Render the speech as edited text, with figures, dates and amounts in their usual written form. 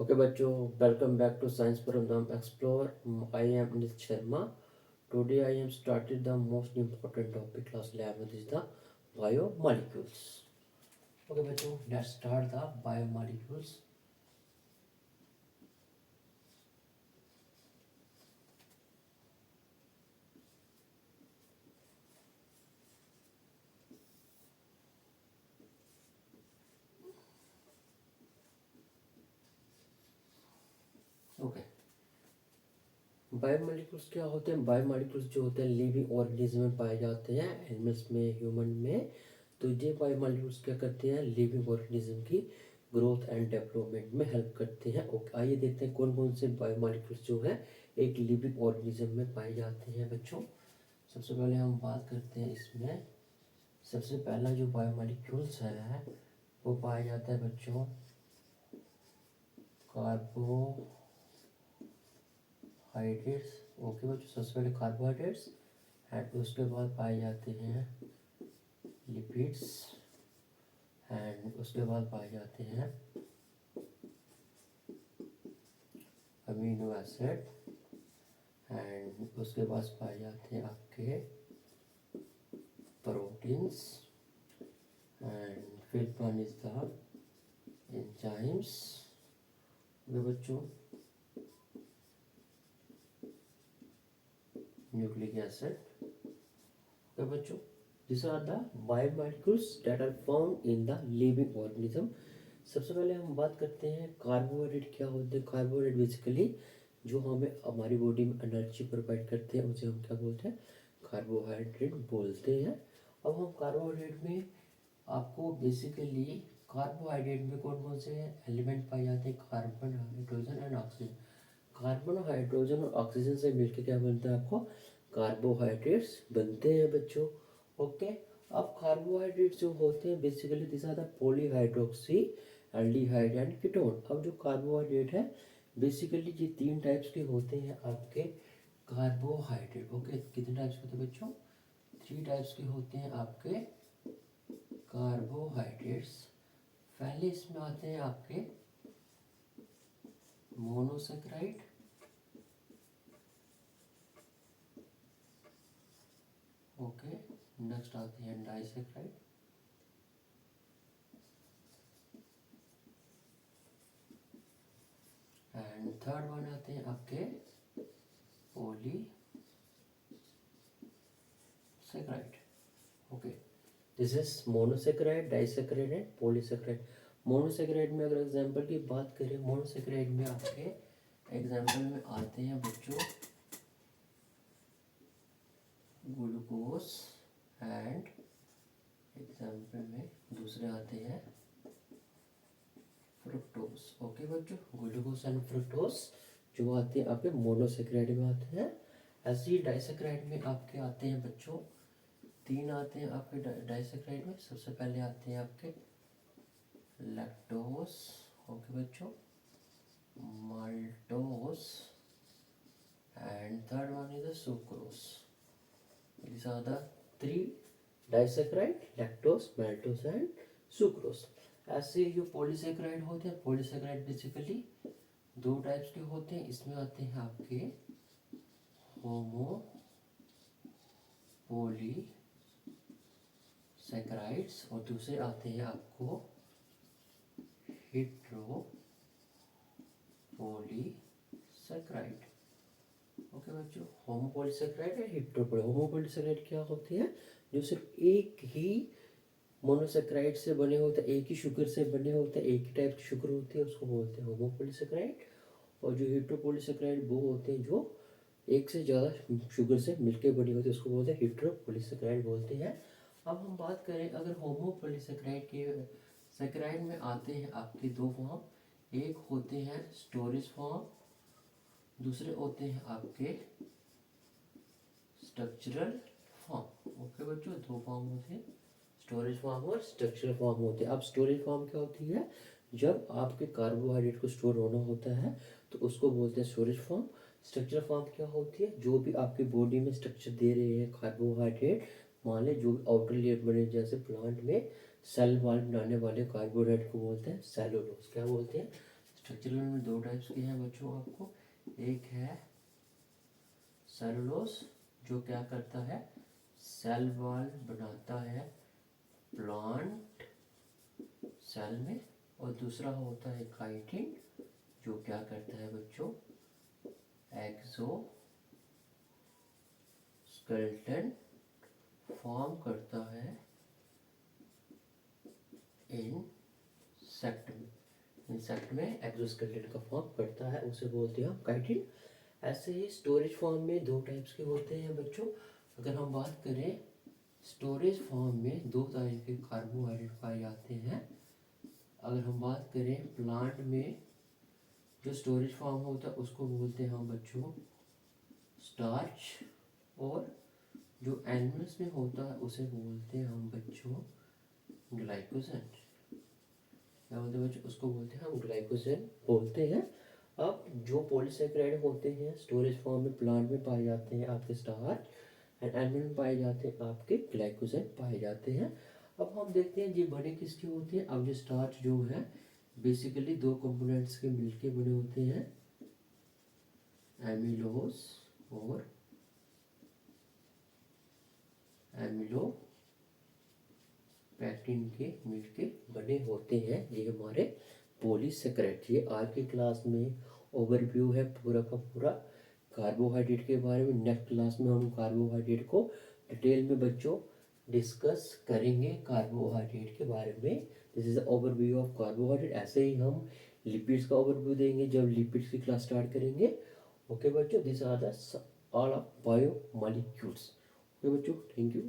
Okay, bachcho, welcome back to Science Program Explore. I am Nit Sharma. Today I am started the most important topic class 11 is the biomolecules. Okay, bachcho, let's start the biomolecules. Okay, biomolecules क्या होते हैं? Biomolecules जो होते हैं living organism में पाए जाते हैं, एनिमल्स में, ह्यूमन में। तो ये बायोमोलिक्यूल्स क्या करते हैं? लिविंग ऑर्गेनिज्म की ग्रोथ एंड डेवलपमेंट में हेल्प करते हैं। ओके, आइए देखते हैं कौन कौन से बायोमोलिक्यूल्स जो है एक लिविंग ऑर्गेनिज्म में पाए जाते हैं बच्चों। सबसे पहले हम बात करते हैं इसमें। सबसे पहला जो बायोमोलिक्यूल्स है वो पाया जाता है बच्चों कार्बोहाइड्रेट्स। ओके बच्चों, सबसे पहले कार्बोहाइड्रेट्स एंड उसके बाद पाए जाते हैं लिपिड्स एंड उसके बाद पाए जाते हैं अमीनो एसिड एंड उसके बाद पाए जाते हैं आपके proteins and fifth one is the enzymes. ये बच्चों न्यूक्लिक एसिड। ओके बच्चों, these are the biomolecules that are found in the living organism. सबसे पहले हम बात करते हैं कार्बोहाइड्रेट क्या होते हैं। कार्बोहाइड्रेट बेसिकली जो हमें हमारी बॉडी में एनर्जी प्रोवाइड करते हैं उसे हम क्या बोलते हैं? कार्बोहाइड्रेट बोलते हैं। अब हम कार्बोहाइड्रेट में आपको बेसिकली कार्बोहाइड्रेट में कौन कौन से एलिमेंट पाए जाते हैं? Carbon, hydrogen and oxygen. Carbon, hydrogen और ऑक्सीजन से मिलकर क्या बनता है? आपको कार्बोहाइड्रेट्स बनते हैं बच्चों। ओके, अब कार्बोहाइड्रेट जो होते हैं basically this are the polyhydroxy aldehyde and ketone. अब जो कार्बोहाइड्रेट है बेसिकली ये तीन टाइप्स के होते हैं आपके कार्बोहाइड्रेट। ओके, कितने टाइप्स के होते हैं बच्चों? थ्री टाइप्स के होते हैं आपके कार्बोहाइड्रेट्स। पहले इसमें आते हैं आपके मोनोसेक्राइड, ओके, नेक्स्ट आते हैं डाइसेक्राइड एंड थर्ड वन आते हैं आपके polysaccharide. Okay, this is monosaccharide, disaccharide and polysaccharide. Monosaccharide में अगर एग्जांपल की बात करें, मोनोसेक्राइड में आपके एग्जांपल में आते हैं बच्चों ग्लूकोज एंड एग्जांपल में दूसरे आते हैं फ्रुक्टोज। ओके बच्चों, ग्लूकोज एंड फ्रुक्टोज जो आते हैं आपके मोनोसेक्राइड में आते हैं। ऐसे ही डाइसेक्राइड में आपके आते हैं बच्चों तीन आते हैं आपके डाइसेक्राइड में। सबसे पहले आते हैं आपके लैक्टोज, ओके बच्चों, maltose and third one is the sucrose. These are the three disaccharide: lactose, maltose and sucrose. ऐसे जो पॉलीसेक्राइड होते हैं, पॉलीसेक्राइड बेसिकली दो टाइप्स के होते हैं। इसमें आते हैं आपके होमो पॉलीसेक्राइड्स और दूसरे आते हैं आपको हेट्रो पॉलीसेक्राइड। ओके बच्चों, होमोपॉलीसेक्राइड है, हेट्रोपॉली। होमोपॉलीसेक्राइड क्या होती है? जो सिर्फ एक ही मोनोसेक्राइड से बने होते हैं, एक ही शुगर से बने होते हैं, एक ही टाइप की शुगर होती है, उसको बोलते हैं होमोपॉलीसेक्राइड। और जो हेट्रोपॉलीसेक्राइड वो होते हैं जो एक से ज़्यादा शुगर से मिलके बनी होती है, उसको बोलते हैं हेट्रोपॉलीसेक्राइड बोलते हैं। अब हम बात करें अगर होमोपॉलीसेक्राइड के सेक्राइड में आते हैं आपके दो फॉर्म, एक होते हैं स्टोरेज फॉर्म, दूसरे होते हैं आपके स्ट्रक्चरल फॉर्म। ओके बच्चों, दो फॉर्म होते हैं, स्टोरेज फॉर्म और स्ट्रक्चरल फॉर्म होते हैं। अब स्टोरेज फॉर्म क्या होती है? जब आपके कार्बोहाइड्रेट को स्टोर होना होता है तो उसको बोलते हैं स्टोरेज फॉर्म। स्ट्रक्चरल फॉर्म क्या होती है? जो भी आपकी बॉडी में स्ट्रक्चर दे रहे हैं कार्बोहाइड्रेट, मान लें जो आउटर लेयर बने, जैसे प्लांट में सेल वाल बनाने वाले कार्बोहाइड्रेट को बोलते हैं सेलुलोज। क्या बोलते हैं? स्ट्रक्चरल में दो टाइप्स के हैं बच्चों आपको। एक है सेलुलोज जो क्या करता है, सेल वॉल बनाता है प्लांट सेल में, और दूसरा होता है काइटिन जो क्या करता है बच्चों, एक्सोस्केलेटन फॉर्म करता है इंसेक्ट में एक्सोस्केलेटन का फॉर्म करता है, उसे बोलते हैं हम काइटिन। ऐसे ही स्टोरेज फॉर्म में दो टाइप्स के होते हैं बच्चों। अगर हम बात करें स्टोरेज फॉर्म में दो तरह के कार्बोहाइड्रेट पाए जाते हैं। अगर हम बात करें प्लांट में जो स्टोरेज फॉर्म होता है उसको बोलते हैं हम बच्चों स्टार्च, और जो एनिमल्स में होता है उसे बोलते हैं हम बच्चों ग्लाइकोजन। क्या बोलते हैं बच्चों, उसको बोलते हैं हम ग्लाइकोजन बोलते हैं। अब जो पॉलीसेकेराइड होते हैं स्टोरेज फॉर्म में प्लांट में पाए जाते हैं आपके स्टार्च, एंड एनिमल में पाए जाते हैं आपके ग्लाइकोजन पाए जाते हैं। अब हम देखते हैं ये बने किसके होते हैं। अब जो स्टार्च जो है बेसिकली दो कंपोनेंट्स के मिलके बने होते हैं, एमिलोज और एमिलोपेक्टिन के मिलके बने होते हैं, ये हमारे पॉलीसेकेराइड। ये आज की क्लास में ओवरव्यू है पूरा का पूरा कार्बोहाइड्रेट के बारे में। नेक्स्ट क्लास में हम कार्बोहाइड्रेट को डिटेल में बच्चों डिस्कस करेंगे कार्बोहाइड्रेट के बारे में। This is the overview of carbohydrate. ऐसे ही हम लिपिड्स का ओवरव्यू देंगे जब लिपिड्स की क्लास स्टार्ट करेंगे। ओके बच्चों, this are the all of biomolecules. Okay बच्चों, थैंक यू।